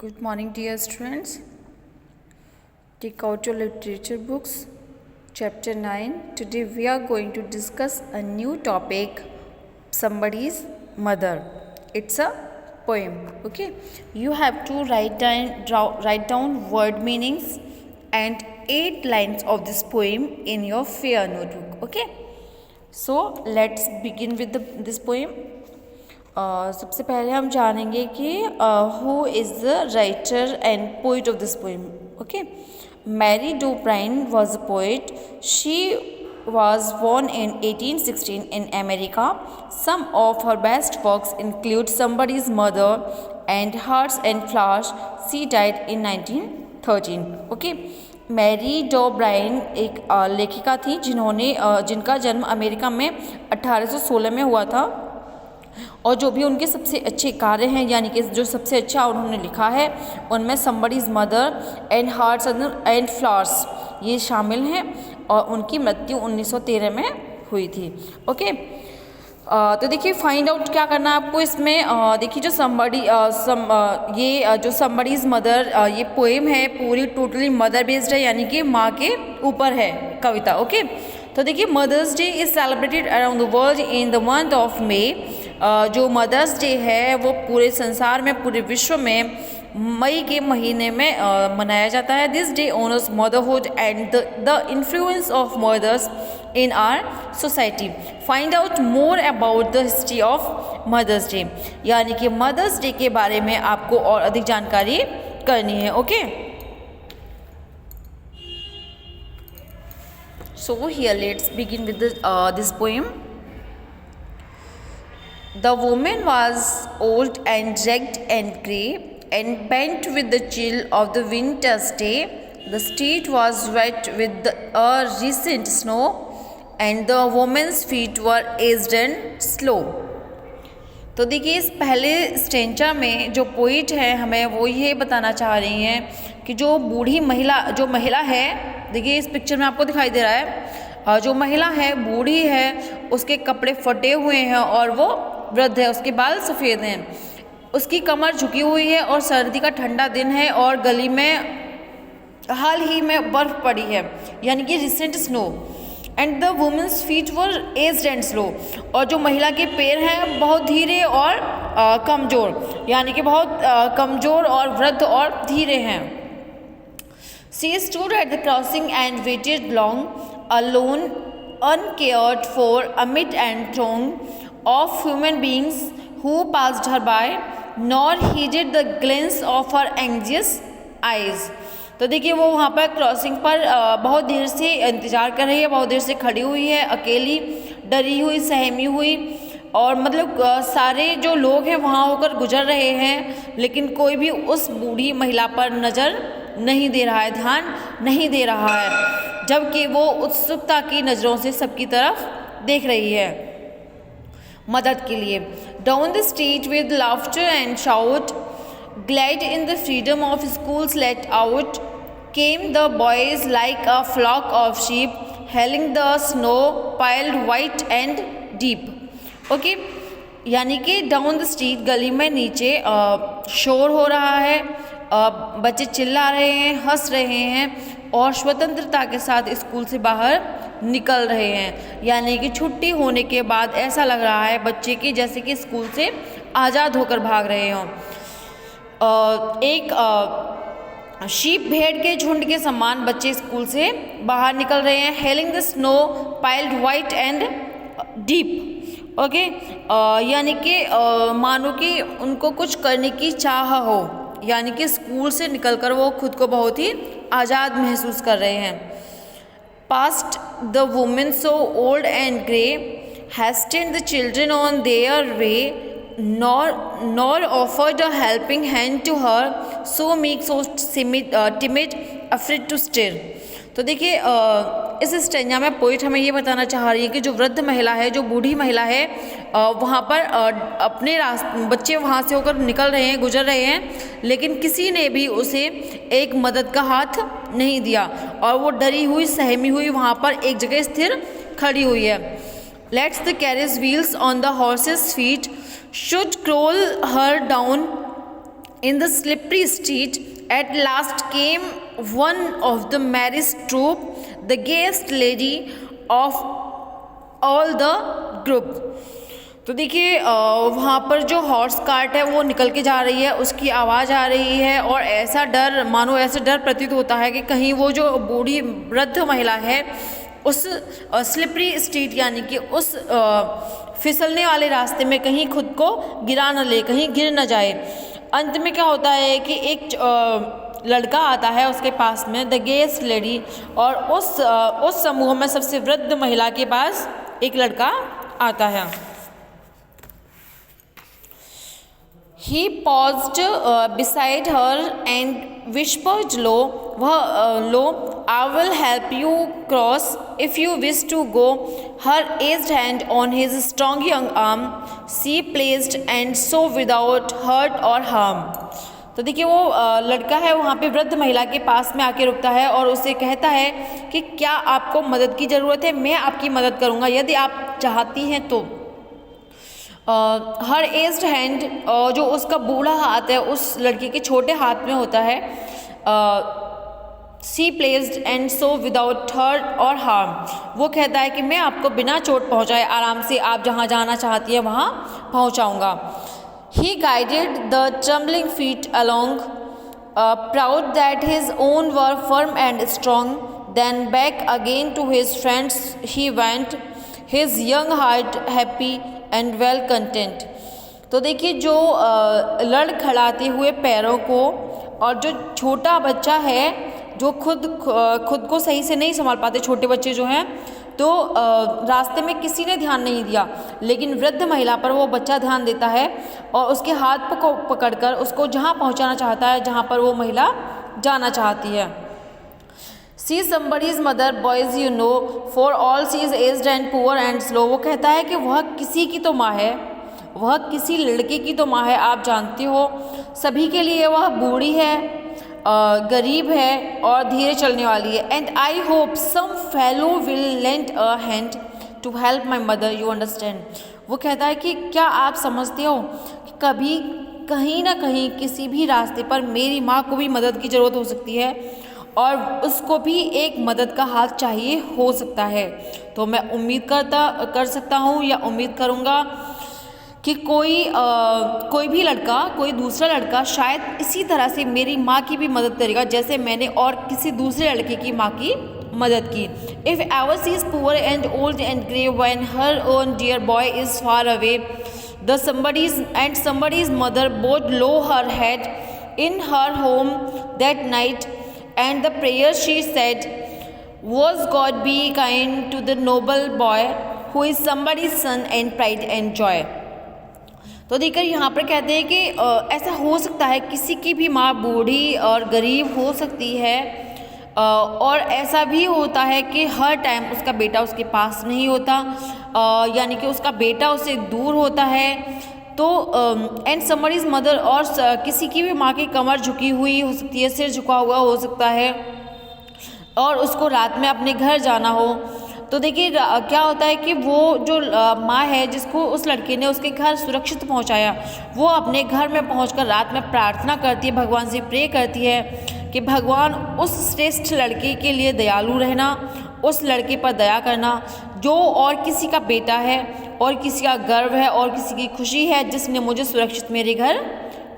Good morning, dear students. Take out your literature books. Chapter 9. Today we are going to discuss a new topic, somebody's mother. It's a poem. Okay. You have to write down word meanings and 8 lines of this poem in your fair notebook. Okay. So let's begin with this poem. सबसे पहले हम जानेंगे कि who is the writer and poet of this poem. Okay, Mary Dow Brine was a poet. She was born in 1816 in America. Some of her best works include Somebody's Mother and Hearts and Flowers. She died in 1913. Okay, Mary Dow Brine एक लेखिका थी जिनका जन्म America में 1816 में हुआ था, और जो भी उनके सबसे अच्छे कार्य हैं, यानी कि जो सबसे अच्छा उन्होंने लिखा है, उनमें somebody's mother and hearts and flowers ये शामिल हैं, और उनकी मृत्यु 1913 में हुई थी. ओके, तो देखिए फाइंड आउट क्या करना है आपको इसमें. देखिए जो जो समबडीज़ मदर ये पोएम है पूरी टोटली मदर बेस्ड है, यानी कि माँ के ऊपर है कविता. ओके, तो देखिए Mother's Day is celebrated around the world in the month of May. जो मदर्स डे है वो पूरे संसार में, पूरे विश्व में मई के महीने में मनाया जाता है. This day honours motherhood and the influence of mothers in our society. Find out more about the history of Mother's Day, यानी कि मदर्स डे के बारे में आपको और अधिक जानकारी करनी है. Okay, so here let's begin with this poem. The woman was old and ragged and grey and bent with the chill of the winter's day. The street was wet with a recent snow and the woman's feet were aged and slow. तो देखिए इस पहले स्टेंचा में जो poet है हमें वो ये बताना चाह रही हैं कि जो महिला है, देखिए इस पिक्चर में आपको दिखाई दे रहा है, जो महिला है बूढ़ी है, उसके कपड़े फटे हुए हैं और वो वृद्ध है, उसके बाल सफ़ेद हैं, उसकी कमर झुकी हुई है और सर्दी का ठंडा दिन है और गली में हाल ही में बर्फ़ पड़ी है, यानी कि recent snow. And the women's feet were aged and slow, और जो महिला के पैर हैं बहुत धीरे और कमज़ोर, यानी कि बहुत कमज़ोर और वृद्ध और धीरे हैं. She stood at the crossing and waited long alone uncared for amid and throng of human beings who passed her by, nor heeded the glance of her anxious eyes. तो देखिए वो वहाँ पर क्रॉसिंग पर बहुत देर से इंतज़ार कर रही है, बहुत देर से खड़ी हुई है, अकेली, डरी हुई, सहमी हुई, और मतलब सारे जो लोग हैं वहाँ होकर गुजर रहे हैं, लेकिन कोई भी उस बूढ़ी महिला पर नज़र नहीं दे रहा है, ध्यान नहीं दे रहा है, जबकि वो उत्सुकता की नज़रों से सबकी तरफ देख रही है मदद के लिए. Down the street with laughter and shout, glad in the freedom of schools let out, came the boys like a flock of sheep, hailing the snow piled white and deep. Okay, यानी कि down the street गली में नीचे शोर हो रहा है, बच्चे चिल्ला रहे हैं, हंस रहे हैं और स्वतंत्रता के साथ स्कूल से बाहर निकल रहे हैं, यानी कि छुट्टी होने के बाद ऐसा लग रहा है बच्चे की जैसे कि स्कूल से आज़ाद होकर भाग रहे हों. एक शीप भेड़ के झुंड के समान बच्चे स्कूल से बाहर निकल रहे हैं. Hailing the snow piled white and deep. Okay, यानी कि मानो कि उनको कुछ करने की चाह हो, यानी कि स्कूल से निकलकर वो खुद को बहुत ही आज़ाद महसूस कर रहे हैं. Past the women so old and grey, hastened the children on their way, nor offered a helping hand to her, so meek, so timid, afraid to stir. तो देखिए इस स्टेंजा में पोइट हमें ये बताना चाह रही है कि जो वृद्ध महिला है, जो बूढ़ी महिला है, वहाँ पर अपने बच्चे वहाँ से होकर निकल रहे हैं, गुजर रहे हैं, लेकिन किसी ने भी उसे एक मदद का हाथ नहीं दिया और वो डरी हुई, सहमी हुई वहाँ पर एक जगह स्थिर खड़ी हुई है. Let's the carriage wheels on the horses feet should crawl her down in the slippery street. At last came one of the merriest troop, the gayest lady of all the group. तो देखिए वहाँ पर जो horse cart है वो निकल के जा रही है, उसकी आवाज़ आ रही है और ऐसा डर, मानो ऐसा डर प्रतीत होता है कि कहीं वो जो बूढ़ी वृद्ध महिला है उस स्लिपरी स्ट्रीट यानी कि उस फिसलने वाले रास्ते में कहीं खुद को गिरा न ले, कहीं गिर न जाए। अंत में क्या होता है कि एक लड़का आता है उसके पास में, द गेस्ट लेडी, और उस समूह में सबसे वृद्ध महिला के पास एक लड़का आता है। He paused beside her and whispered low, I will help you cross if you wish to go. Her aged hand on his strong young arm she placed, and so without hurt or harm. तो देखिए वो लड़का है वहाँ पे वृद्ध महिला के पास में आके रुकता है और उससे कहता है कि क्या आपको मदद की ज़रूरत है, मैं आपकी मदद करूँगा यदि आप चाहती हैं तो। हर एज्ड हैंड, जो उसका बूढ़ा हाथ है उस लड़की के छोटे हाथ में होता है, see placed and so without hurt और हार्म, वो कहता है कि मैं आपको बिना चोट पहुंचाए आराम से आप जहां जाना चाहती है वहां पहुंचाऊंगा। He guided the trembling feet along, proud that his own were firm and strong, then back again to his friends he went, his young heart happy and well content. तो देखिए जो लड़खड़ाते हुए पैरों को, और जो छोटा बच्चा है जो खुद को सही से नहीं संभाल पाते, छोटे बच्चे जो हैं, तो रास्ते में किसी ने ध्यान नहीं दिया, लेकिन वृद्ध महिला पर वो बच्चा ध्यान देता है और उसके हाथ को पकड़कर उसको जहाँ पहुँचाना चाहता है जहाँ पर वो महिला जाना चाहती है। सी somebody's mother, boys you know, for all she is aged and poor and slow. वो कहता है कि वह किसी की तो माँ है, वह किसी लड़के की तो माँ है, आप जानते हो, सभी के लिए वह बूढ़ी है, गरीब है और धीरे चलने वाली है। And I hope some fellow will lend a hand to help my mother, you understand. वो कहता है कि क्या आप समझते हो कि कभी कहीं ना कहीं किसी भी रास्ते पर मेरी माँ को भी मदद की ज़रूरत हो सकती है और उसको भी एक मदद का हाथ चाहिए हो सकता है। तो मैं उम्मीद कर सकता हूँ या उम्मीद करूँगा कि कोई भी लड़का, कोई दूसरा लड़का शायद इसी तरह से मेरी माँ की भी मदद करेगा जैसे मैंने और किसी दूसरे लड़के की माँ की मदद की। If ever she is poor and old and grey when her own dear boy is far away, the somebody's mother bowed low her head in her home that night, and the prayer she said was, God be kind to the noble boy who is somebody's son and pride and joy. तो देखकर यहाँ पर कहते हैं कि ऐसा हो सकता है किसी की भी माँ बूढ़ी और गरीब हो सकती है, और ऐसा भी होता है कि हर टाइम उसका बेटा उसके पास नहीं होता, यानी कि उसका बेटा उससे दूर होता है। तो एंड समबडीज़ मदर, और किसी की भी माँ की कमर झुकी हुई हो सकती है, सिर झुका हुआ हो सकता है और उसको रात में अपने घर जाना हो। तो देखिए क्या होता है कि वो जो माँ है जिसको उस लड़के ने उसके घर सुरक्षित पहुँचाया, वो अपने घर में पहुँचकर रात में प्रार्थना करती है, भगवान से प्रे करती है कि भगवान उस श्रेष्ठ लड़के के लिए दयालु रहना, उस लड़के पर दया करना जो और किसी का बेटा है और किसी का गर्व है और किसी की खुशी है जिसने मुझे सुरक्षित मेरे घर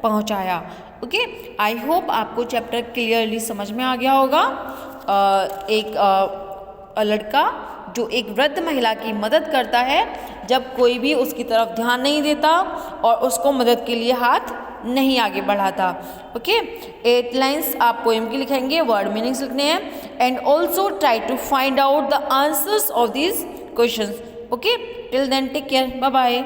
पहुंचाया। ओके, आई होप आपको चैप्टर क्लियरली समझ में आ गया होगा। एक लड़का जो एक वृद्ध महिला की मदद करता है जब कोई भी उसकी तरफ ध्यान नहीं देता और उसको मदद के लिए हाथ नहीं आगे बढ़ाता। ओके, 8 लाइन्स आप पोएम की लिखेंगे, वर्ड मीनिंग्स लिखने हैं, and also try to find out the answers of these questions. Okay, till then take care, bye bye.